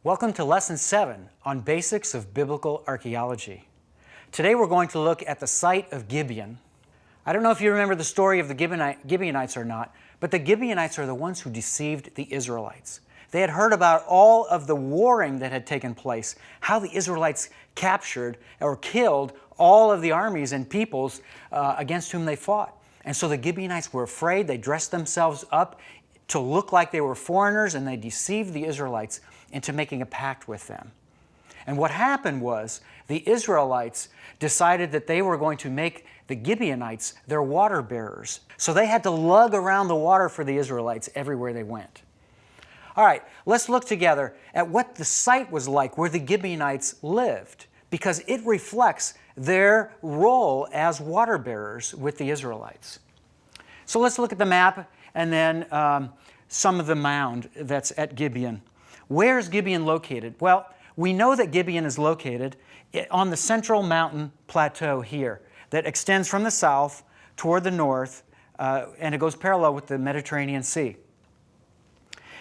Welcome to Lesson 7 on Basics of Biblical Archaeology. Today we're going to look at the site of Gibeon. I don't know if you remember the story of the Gibeonites or not, but the Gibeonites are the ones who deceived the Israelites. They had heard about all of the warring that had taken place, how the Israelites captured or killed all of the armies and peoples against whom they fought. And so the Gibeonites were afraid. They dressed themselves up to look like they were foreigners, and they deceived the Israelites into making a pact with them. And what happened was the Israelites decided that they were going to make the Gibeonites their water bearers. So they had to lug around the water for the Israelites everywhere they went. All right, let's look together at what the site was like where the Gibeonites lived, because it reflects their role as water bearers with the Israelites. So let's look at the map and then some of the mound that's at Gibeon. Where is Gibeon located? Well, we know that Gibeon is located on the central mountain plateau here that extends from the south toward the north, and it goes parallel with the Mediterranean Sea.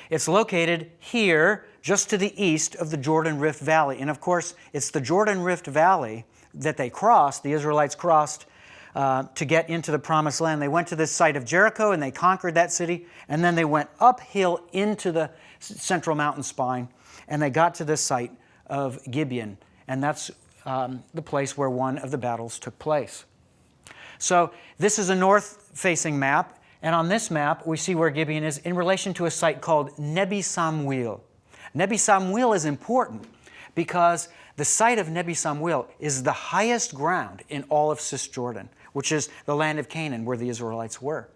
It's located here just to the east of the Jordan Rift Valley. And of course, it's the Jordan Rift Valley that they crossed, the Israelites crossed to get into the Promised Land. They went to this site of Jericho and they conquered that city, and then they went uphill into the central mountain spine, and they got to this site of Gibeon, and that's the place where one of the battles took place. So this is a north-facing map, and on this map we see where Gibeon is in relation to a site called Nebi Samuel. Nebi Samuel is important because the site of Nebi Samuel is the highest ground in all of Cisjordan, which is the land of Canaan where the Israelites were.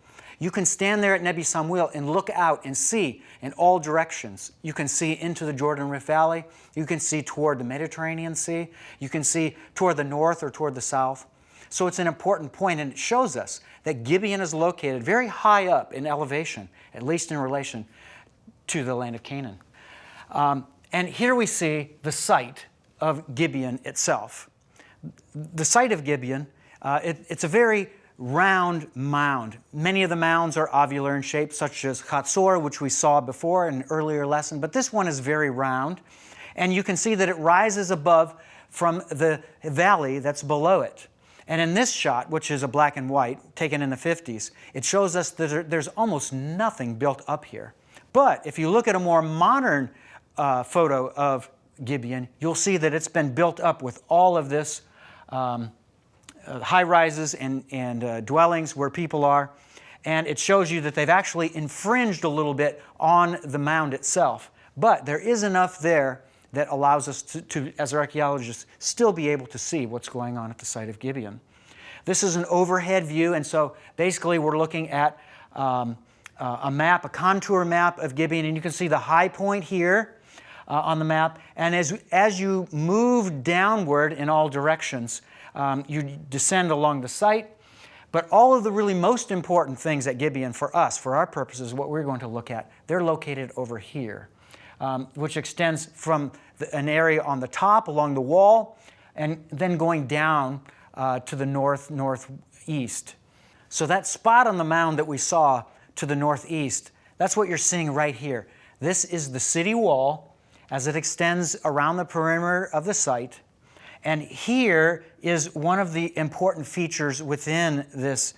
You can stand there at Nebi Samuel and look out and see in all directions. You can see into the Jordan Rift Valley. You can see toward the Mediterranean Sea. You can see toward the north or toward the south. So it's an important point, and it shows us that Gibeon is located very high up in elevation, at least in relation to the land of Canaan. And here we see the site of Gibeon itself. The site of Gibeon, it's a very round mound. Many of the mounds are ovular in shape, such as Hatzor, which we saw before in an earlier lesson, but this one is very round. And you can see that it rises above from the valley that's below it. And in this shot, which is a black and white, taken in the 50s, it shows us that there's almost nothing built up here. But if you look at a more modern photo of Gibeon, you'll see that it's been built up with all of this high-rises and dwellings where people are. And it shows you that they've actually infringed a little bit on the mound itself. But there is enough there that allows us to, as archaeologists, still be able to see what's going on at the site of Gibeon. This is an overhead view, and so basically we're looking at a map, a contour map of Gibeon, and you can see the high point here on the map. And as you move downward in all directions, you descend along the site. But all of the really most important things at Gibeon for us, for our purposes, what we're going to look at, they're located over here, which extends from an area on the top along the wall and then going down to the northeast. So that spot on the mound that we saw to the northeast, that's what you're seeing right here. This is the city wall as it extends around the perimeter of the site. And here is one of the important features within this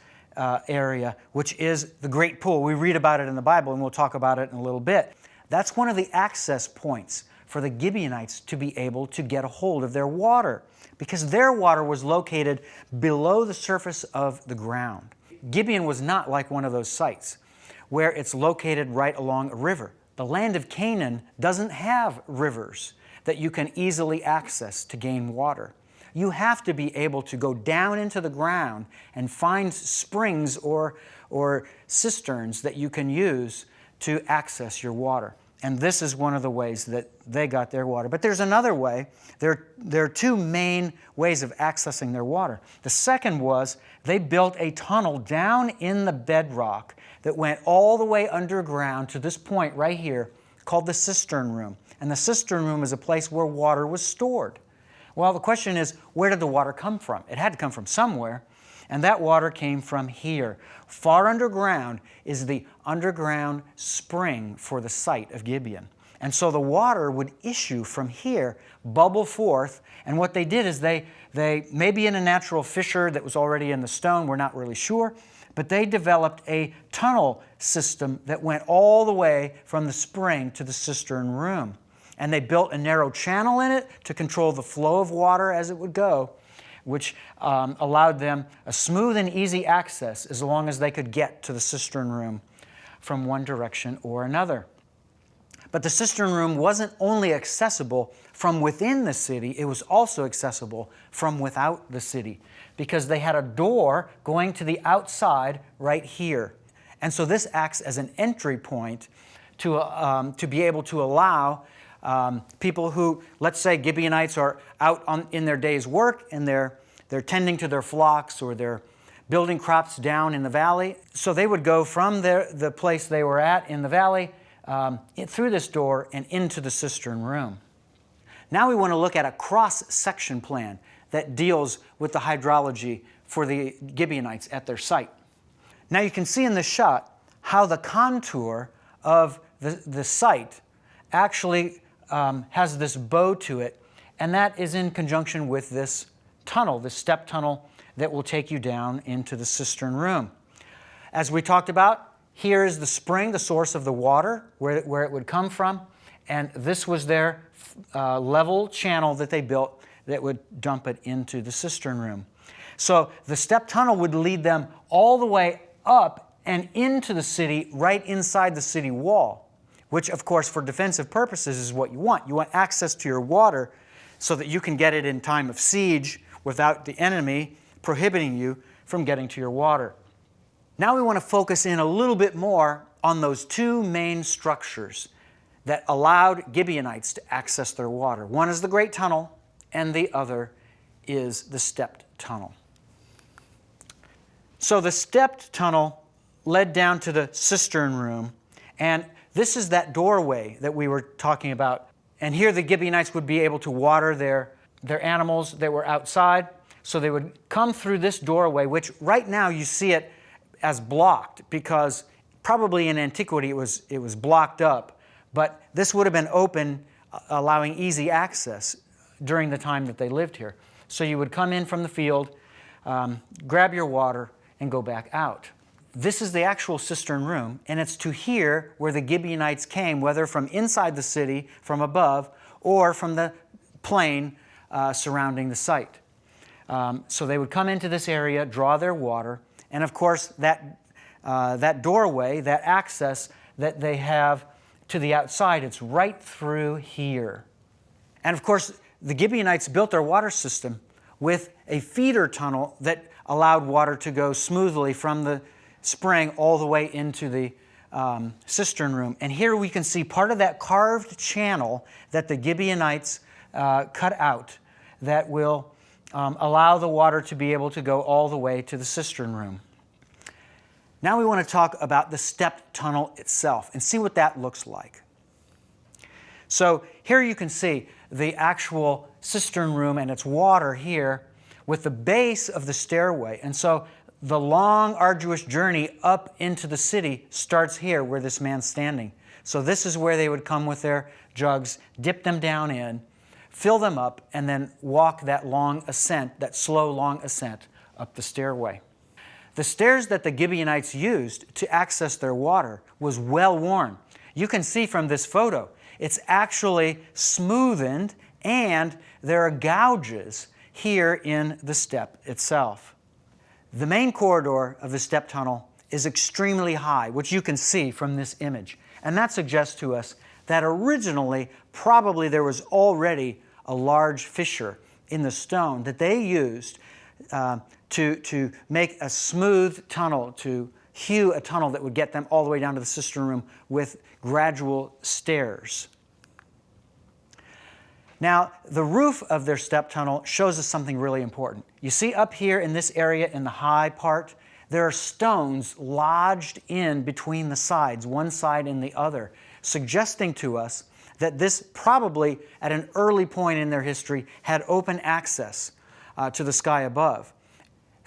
area, which is the Great Pool. We read about it in the Bible, and we'll talk about it in a little bit. That's one of the access points for the Gibeonites to be able to get a hold of their water, because their water was located below the surface of the ground. Gibeon was not like one of those sites where it's located right along a river. The land of Canaan doesn't have rivers that you can easily access to gain water. You have to be able to go down into the ground and find springs or cisterns that you can use to access your water. And this is one of the ways that they got their water. But there's another way. There are two main ways of accessing their water. The second was they built a tunnel down in the bedrock that went all the way underground to this point right here called the cistern room. And the cistern room is a place where water was stored. Well, the question is, where did the water come from? It had to come from somewhere. And that water came from here. Far underground is the underground spring for the site of Gibeon. And so the water would issue from here, bubble forth, and what they did is they maybe in a natural fissure that was already in the stone, we're not really sure, but they developed a tunnel system that went all the way from the spring to the cistern room. And they built a narrow channel in it to control the flow of water as it would go, which allowed them a smooth and easy access as long as they could get to the cistern room from one direction or another. But the cistern room wasn't only accessible from within the city, it was also accessible from without the city, because they had a door going to the outside right here. And so this acts as an entry point to be able to allow people who, let's say Gibeonites are out in their day's work and they're tending to their flocks or they're building crops down in the valley. So they would go from the place they were at in the valley through this door and into the cistern room. Now we want to look at a cross-section plan that deals with the hydrology for the Gibeonites at their site. Now you can see in this shot how the contour of the site actually has this bow to it, and that is in conjunction with this tunnel, this step tunnel that will take you down into the cistern room. As we talked about, here is the spring, the source of the water, where it would come from, and this was their level channel that they built that would dump it into the cistern room. So the step tunnel would lead them all the way up and into the city, right inside the city wall, which of course for defensive purposes is what you want. You want access to your water so that you can get it in time of siege without the enemy prohibiting you from getting to your water. Now we want to focus in a little bit more on those two main structures that allowed Gibeonites to access their water. One is the Great Tunnel, and the other is the stepped tunnel. So the stepped tunnel led down to the cistern room, and this is that doorway that we were talking about. And here the Gibeonites would be able to water their animals that were outside. So they would come through this doorway, which right now you see it as blocked because probably in antiquity it was blocked up. But this would have been open, allowing easy access during the time that they lived here. So you would come in from the field, grab your water, and go back out. This is the actual cistern room, and it's to here where the Gibeonites came, whether from inside the city, from above, or from the plain surrounding the site. So they would come into this area, draw their water, and of course that doorway, that access that they have to the outside, it's right through here. And of course, the Gibeonites built their water system with a feeder tunnel that allowed water to go smoothly from the spring all the way into the cistern room. And here we can see part of that carved channel that the Gibeonites cut out that will allow the water to be able to go all the way to the cistern room. Now we want to talk about the stepped tunnel itself and see what that looks like. So here you can see the actual cistern room and its water here with the base of the stairway. And so the long, arduous journey up into the city starts here where this man's standing. So this is where they would come with their jugs, dip them down in, fill them up, and then walk that long ascent, that slow, long ascent up the stairway. The stairs that the Gibeonites used to access their water was well worn. You can see from this photo, it's actually smoothened, and there are gouges here in the step itself. The main corridor of the step tunnel is extremely high, which you can see from this image. And that suggests to us that originally, probably there was already a large fissure in the stone that they used to make a smooth tunnel, to hew a tunnel that would get them all the way down to the cistern room with gradual stairs. Now, the roof of their step tunnel shows us something really important. You see up here in this area in the high part, there are stones lodged in between the sides, one side and the other, suggesting to us that this probably, at an early point in their history, had open access to the sky above.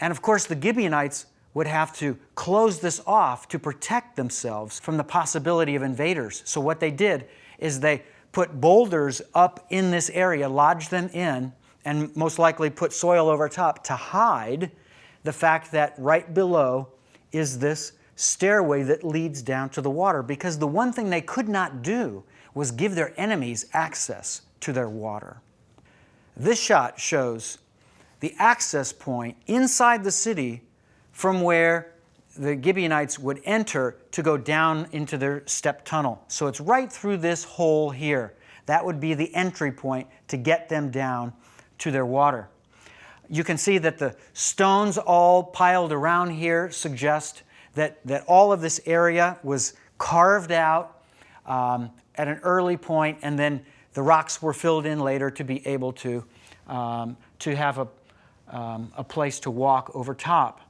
And of course, the Gibeonites would have to close this off to protect themselves from the possibility of invaders. So what they did is they put boulders up in this area, lodged them in, and most likely put soil over top to hide the fact that right below is this stairway that leads down to the water, because the one thing they could not do was give their enemies access to their water. This shot shows the access point inside the city from where the Gibeonites would enter to go down into their step tunnel. So it's right through this hole here. That would be the entry point to get them down to their water. You can see that the stones all piled around here suggest that all of this area was carved out at an early point, and then the rocks were filled in later to be able to have a place to walk over top.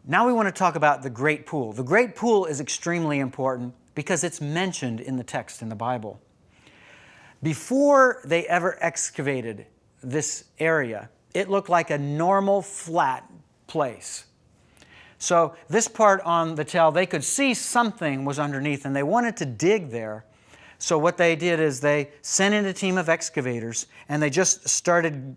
Now we want to talk about the Great Pool. The Great Pool is extremely important because it's mentioned in the text in the Bible. Before they ever excavated this area, it looked like a normal flat place. So this part on the tell, they could see something was underneath and they wanted to dig there. So what they did is they sent in a team of excavators and they just started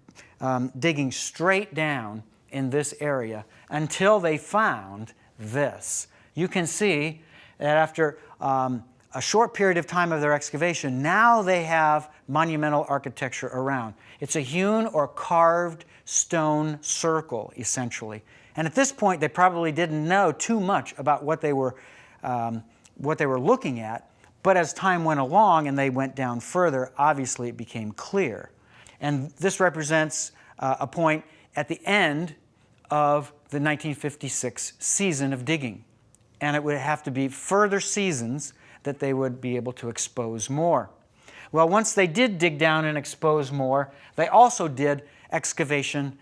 digging straight down in this area until they found this. You can see that after a short period of time of their excavation, now they have monumental architecture around. It's a hewn or carved stone circle, essentially. And at this point, they probably didn't know too much about what they were looking at. But as time went along and they went down further, obviously it became clear. And this represents a point at the end of the 1956 season of digging. And it would have to be further seasons that they would be able to expose more. Well, once they did dig down and expose more, they also did excavation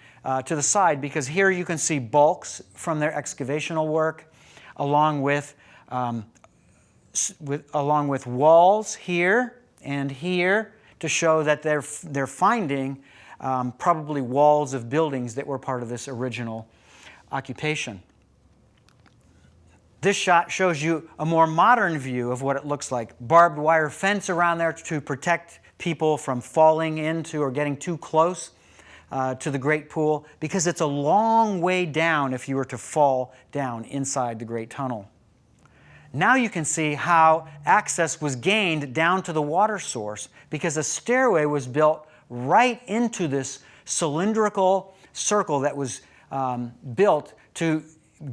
to the side, because here you can see bulks from their excavational work, along with walls here and here, to show that they're finding probably walls of buildings that were part of this original occupation. This shot shows you a more modern view of what it looks like. Barbed wire fence around there to protect people from falling into or getting too close to the Great Pool, because it's a long way down if you were to fall down inside the Great Tunnel. Now you can see how access was gained down to the water source, because a stairway was built right into this cylindrical circle that was built to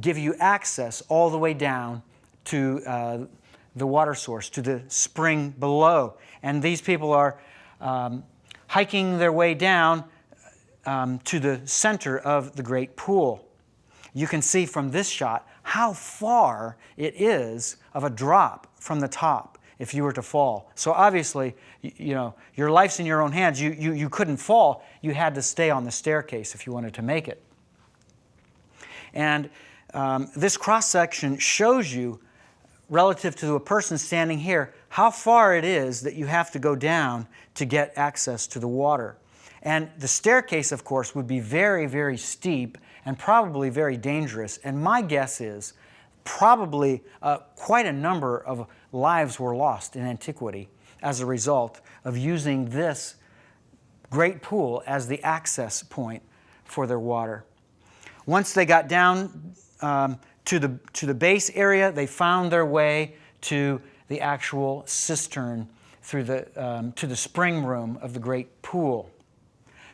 give you access all the way down to the water source, to the spring below. And these people are hiking their way down to the center of the Great Pool. You can see from this shot how far it is of a drop from the top if you were to fall. So obviously, your life's in your own hands. You couldn't fall. You had to stay on the staircase if you wanted to make it. And this cross-section shows you, relative to a person standing here, how far it is that you have to go down to get access to the water. And the staircase, of course, would be very, very steep and probably very dangerous. And my guess is probably quite a number of lives were lost in antiquity as a result of using this great pool as the access point for their water. Once they got down to the base area, they found their way to the actual cistern through to the spring room of the Great Pool.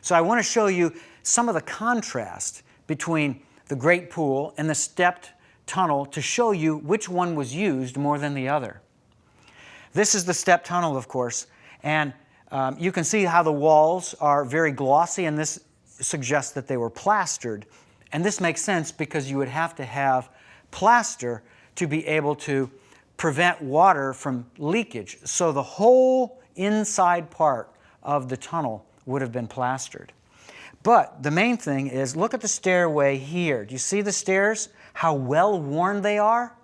So I want to show you some of the contrast between the Great Pool and the stepped tunnel to show you which one was used more than the other. This is the stepped tunnel, of course, and you can see how the walls are very glossy, and this suggests that they were plastered. And this makes sense because you would have to have plaster to be able to prevent water from leakage. So the whole inside part of the tunnel would have been plastered. But the main thing is, look at the stairway here. Do you see the stairs? How well worn they are?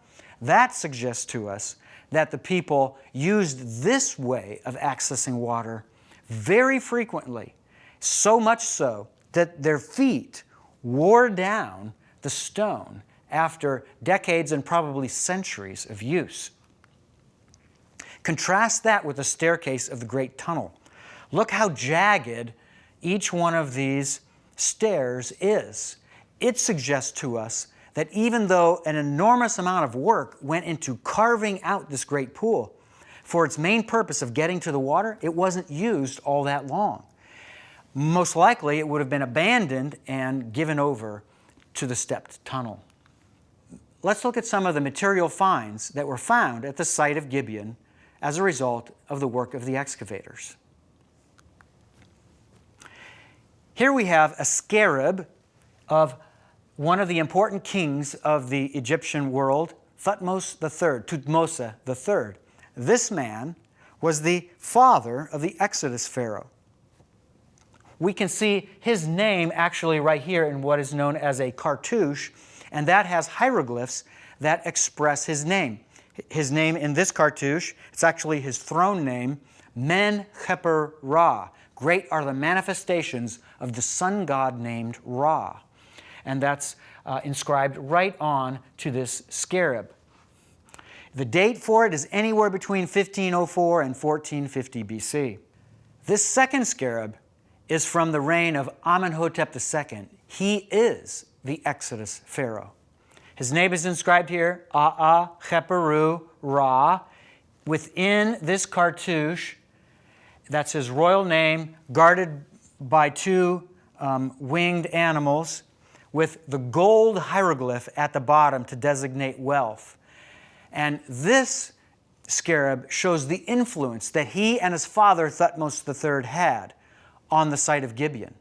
That suggests to us that the people used this way of accessing water very frequently, so much so that their feet wore down the stone after decades and probably centuries of use. Contrast that with the staircase of the Great Tunnel. Look how jagged each one of these stairs is. It suggests to us that even though an enormous amount of work went into carving out this great pool, for its main purpose of getting to the water, it wasn't used all that long. Most likely, it would have been abandoned and given over to the stepped tunnel. Let's look at some of the material finds that were found at the site of Gibeon as a result of the work of the excavators. Here we have a scarab of one of the important kings of the Egyptian world, Thutmose III. This man was the father of the Exodus Pharaoh. We can see his name actually right here in what is known as a cartouche, and that has hieroglyphs that express his name. His name in this cartouche, it's actually his throne name, Men-Kheper-Ra. Great are the manifestations of the sun god named Ra. And that's inscribed right on to this scarab. The date for it is anywhere between 1504 and 1450 BC. This second scarab is from the reign of Amenhotep II. He is the Exodus Pharaoh. His name is inscribed here, Aa-Kheperu-Ra. Within this cartouche, that's his royal name, guarded by two winged animals, with the gold hieroglyph at the bottom to designate wealth. And this scarab shows the influence that he and his father, Thutmose III, had on the site of Gibeon.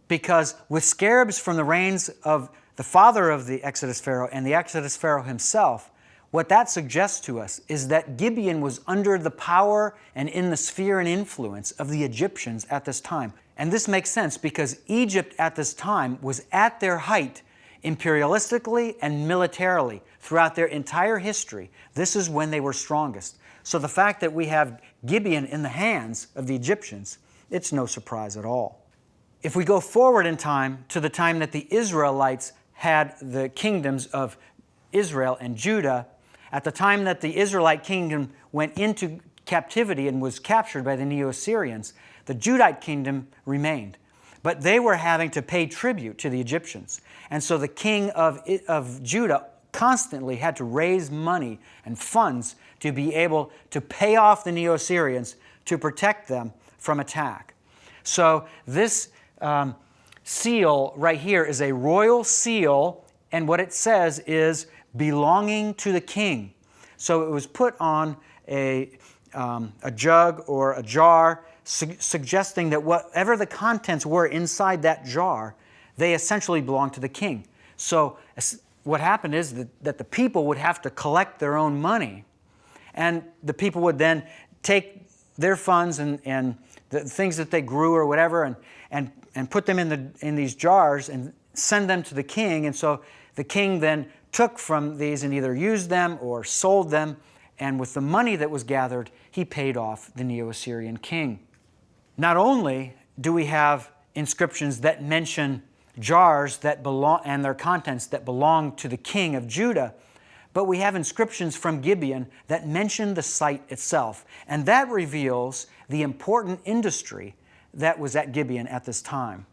Because with scarabs from the reigns of the father of the Exodus Pharaoh and the Exodus Pharaoh himself, what that suggests to us is that Gibeon was under the power and in the sphere and influence of the Egyptians at this time. And this makes sense because Egypt at this time was at their height imperialistically and militarily throughout their entire history. This is when they were strongest. So the fact that we have Gibeon in the hands of the Egyptians, it's no surprise at all. If we go forward in time to the time that the Israelites had the kingdoms of Israel and Judah, at the time that the Israelite kingdom went into captivity and was captured by the Neo-Assyrians, the Judite kingdom remained. But they were having to pay tribute to the Egyptians. And so the king of Judah constantly had to raise money and funds to be able to pay off the Neo-Assyrians to protect them from attack. So this seal right here is a royal seal, and what it says is belonging to the king. So it was put on a jug or a jar, suggesting that whatever the contents were inside that jar, they essentially belonged to the king. So what happened is that the people would have to collect their own money, and the people would then take their funds and the things that they grew or whatever and put them in these jars and send them to the king. And so the king then took from these and either used them or sold them, and with the money that was gathered, he paid off the Neo-Assyrian king. Not only do we have inscriptions that mention jars that belong and their contents that belong to the king of Judah, but we have inscriptions from Gibeon that mention the site itself. And that reveals the important industry that was at Gibeon at this time.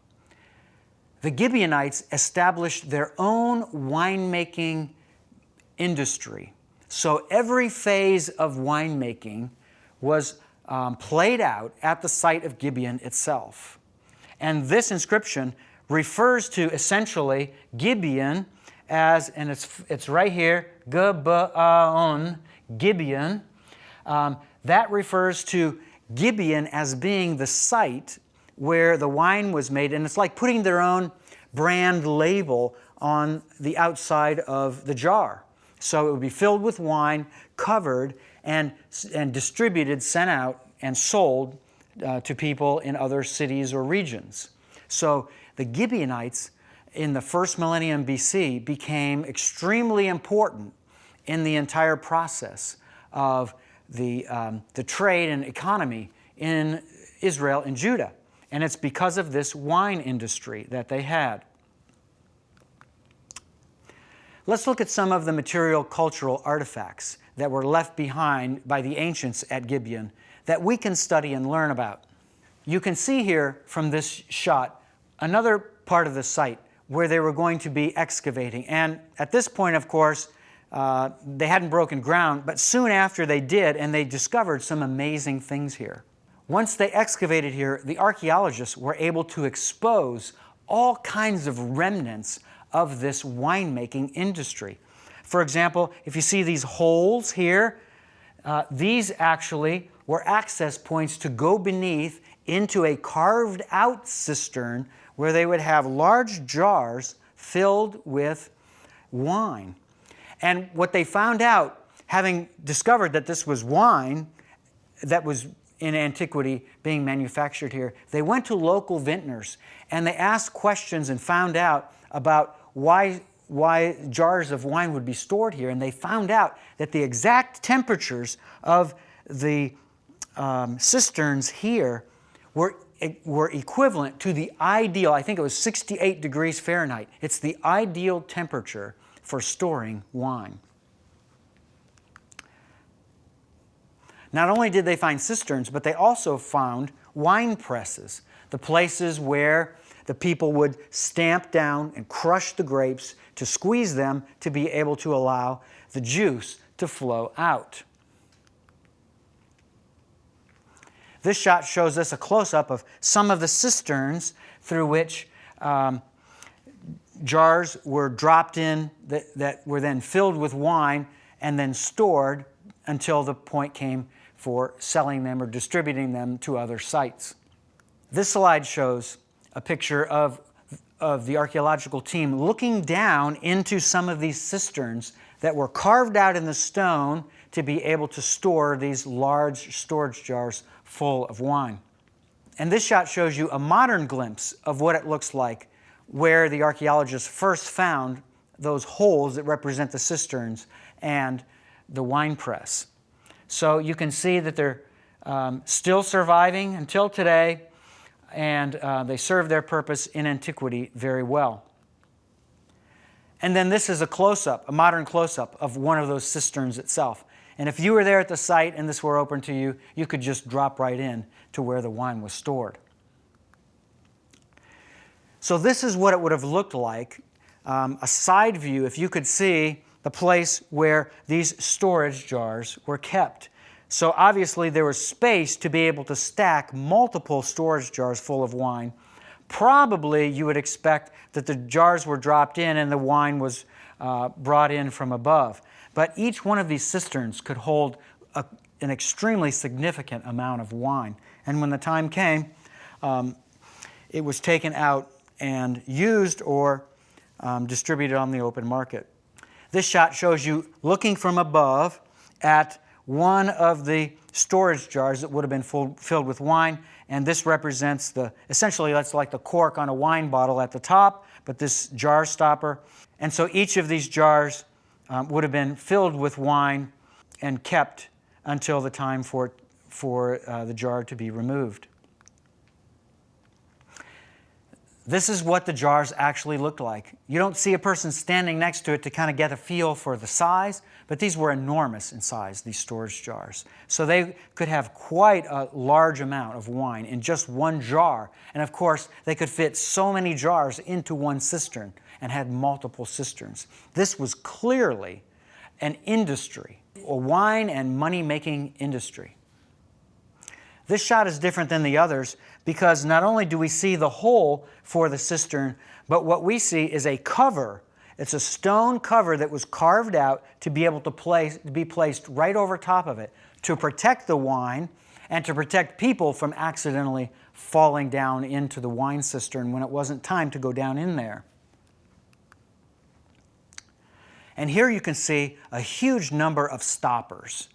The Gibeonites established their own winemaking industry. So every phase of winemaking was played out at the site of Gibeon itself. And this inscription refers to essentially Gibeon as, and it's right here, Gibeon, Gibeon. That refers to Gibeon as being the site where the wine was made, and it's like putting their own brand label on the outside of the jar. So it would be filled with wine, covered, and distributed, sent out, and sold to people in other cities or regions. So the Gibeonites in the first millennium BC became extremely important in the entire process of the trade and economy in Israel and Judah. And it's because of this wine industry that they had. Let's look at some of the material cultural artifacts that were left behind by the ancients at Gibeon that we can study and learn about. You can see here from this shot another part of the site where they were going to be excavating. And at this point, of course, they hadn't broken ground, but soon after they did, and they discovered some amazing things here. Once they excavated here, the archaeologists were able to expose all kinds of remnants of this winemaking industry. For example, if you see these holes here, these actually were access points to go beneath into a carved out cistern where they would have large jars filled with wine. And what they found out, having discovered that this was wine that was in antiquity being manufactured here, they went to local vintners and they asked questions and found out about why jars of wine would be stored here. And they found out that the exact temperatures of the cisterns here were equivalent to the ideal, I think it was 68 degrees Fahrenheit. It's the ideal temperature for storing wine. Not only did they find cisterns, but they also found wine presses, the places where the people would stamp down and crush the grapes to squeeze them to be able to allow the juice to flow out. This shot shows us a close-up of some of the cisterns through which jars were dropped in that were then filled with wine and then stored until the point came for selling them or distributing them to other sites. This slide shows a picture of the archaeological team looking down into some of these cisterns that were carved out in the stone to be able to store these large storage jars full of wine. And this shot shows you a modern glimpse of what it looks like where the archaeologists first found those holes that represent the cisterns and the wine press. So you can see that they're still surviving until today, and they serve their purpose in antiquity very well. And then this is a close-up, a modern close-up of one of those cisterns itself. And if you were there at the site and this were open to you, you could just drop right in to where the wine was stored. So this is what it would have looked like, a side view, if you could see the place where these storage jars were kept. So obviously there was space to be able to stack multiple storage jars full of wine. Probably you would expect that the jars were dropped in and the wine was brought in from above. But each one of these cisterns could hold an extremely significant amount of wine. And when the time came, it was taken out and used or distributed on the open market. This shot shows you looking from above at one of the storage jars that would have been filled with wine, and this represents essentially that's like the cork on a wine bottle at the top, but this jar stopper. And so each of these jars would have been filled with wine and kept until the time for the jar to be removed. This is what the jars actually looked like. You don't see a person standing next to it to kind of get a feel for the size, but these were enormous in size, these storage jars. So they could have quite a large amount of wine in just one jar. And of course, they could fit so many jars into one cistern and had multiple cisterns. This was clearly an industry, a wine and money-making industry. This shot is different than the others because not only do we see the hole for the cistern, but what we see is a cover. It's a stone cover that was carved out to be able to be placed right over top of it to protect the wine and to protect people from accidentally falling down into the wine cistern when it wasn't time to go down in there. And here you can see a huge number of stoppers.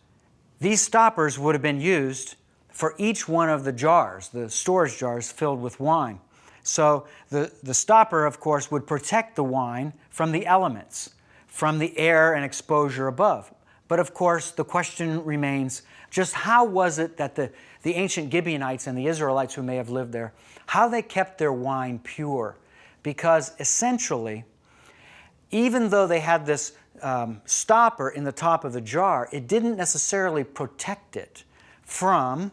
These stoppers would have been used for each one of the jars, the storage jars filled with wine. So the stopper, of course, would protect the wine from the elements, from the air and exposure above. But of course, the question remains, just how was it that the ancient Gibeonites and the Israelites who may have lived there, how they kept their wine pure? Because essentially, even though they had this stopper in the top of the jar, it didn't necessarily protect it from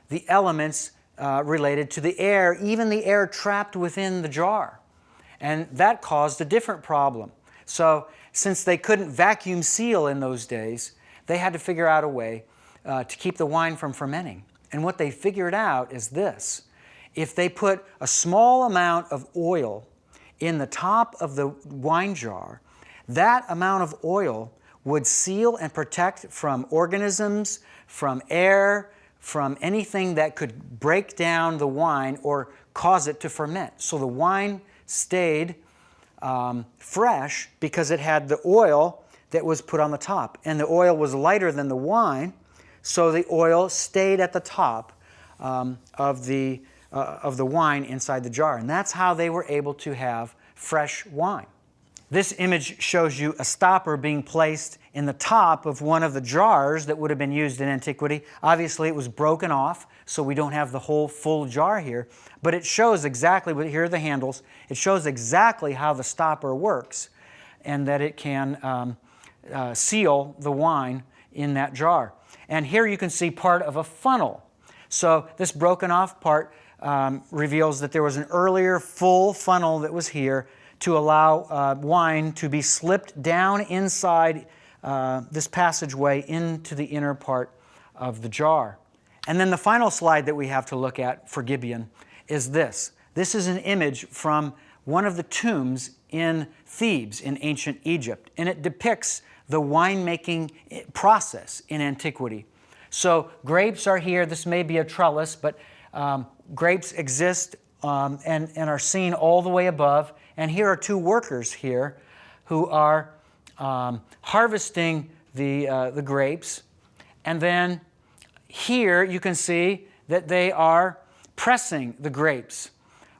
the elements related to the air, even the air trapped within the jar. And that caused a different problem. So since they couldn't vacuum seal in those days, they had to figure out a way to keep the wine from fermenting. And what they figured out is this. If they put a small amount of oil in the top of the wine jar, that amount of oil would seal and protect from organisms, from air, from anything that could break down the wine or cause it to ferment. So the wine stayed fresh because it had the oil that was put on the top. And the oil was lighter than the wine, so the oil stayed at the top of the wine inside the jar. And that's how they were able to have fresh wine. This image shows you a stopper being placed in the top of one of the jars that would have been used in antiquity. Obviously, it was broken off, so we don't have the whole full jar here. But it shows exactly, here are the handles, it shows exactly how the stopper works and that it can seal the wine in that jar. And here you can see part of a funnel. So this broken off part reveals that there was an earlier full funnel that was here to allow wine to be slipped down inside this passageway into the inner part of the jar. And then the final slide that we have to look at for Gibeon is this. This is an image from one of the tombs in Thebes in ancient Egypt, and it depicts the winemaking process in antiquity. So grapes are here. This may be a trellis, but grapes exist and are seen all the way above. And here are two workers here who are harvesting the grapes. And then here you can see that they are pressing the grapes,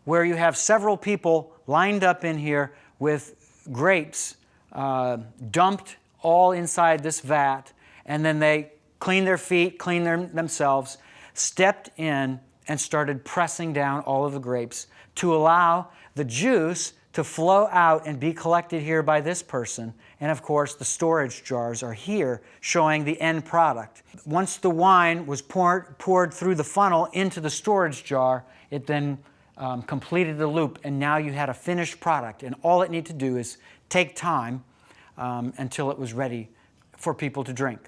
where you have several people lined up in here with grapes dumped all inside this vat. And then they cleaned their feet, cleaned themselves, stepped in and started pressing down all of the grapes to allow the juice to flow out and be collected here by this person. And of course, the storage jars are here showing the end product. Once the wine was poured through the funnel into the storage jar, it then completed the loop, and now you had a finished product. And all it needed to do is take time until it was ready for people to drink.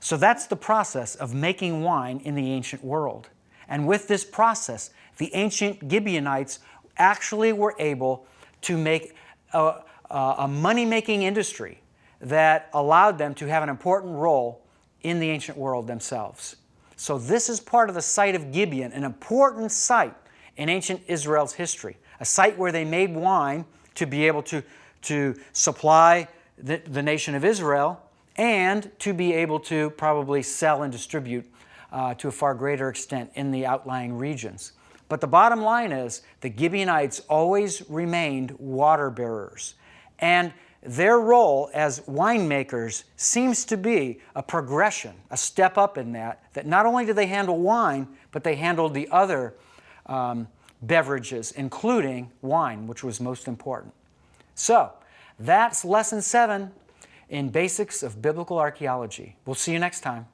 So that's the process of making wine in the ancient world. And with this process, the ancient Gibeonites actually were able to make a money-making industry that allowed them to have an important role in the ancient world themselves. So this is part of the site of Gibeon, an important site in ancient Israel's history, a site where they made wine to be able to supply the nation of Israel and to be able to probably sell and distribute to a far greater extent in the outlying regions. But the bottom line is the Gibeonites always remained water bearers. And their role as winemakers seems to be a progression, a step up in that not only did they handle wine, but they handled the other beverages, including wine, which was most important. So that's Lesson 7 in Basics of Biblical Archaeology. We'll see you next time.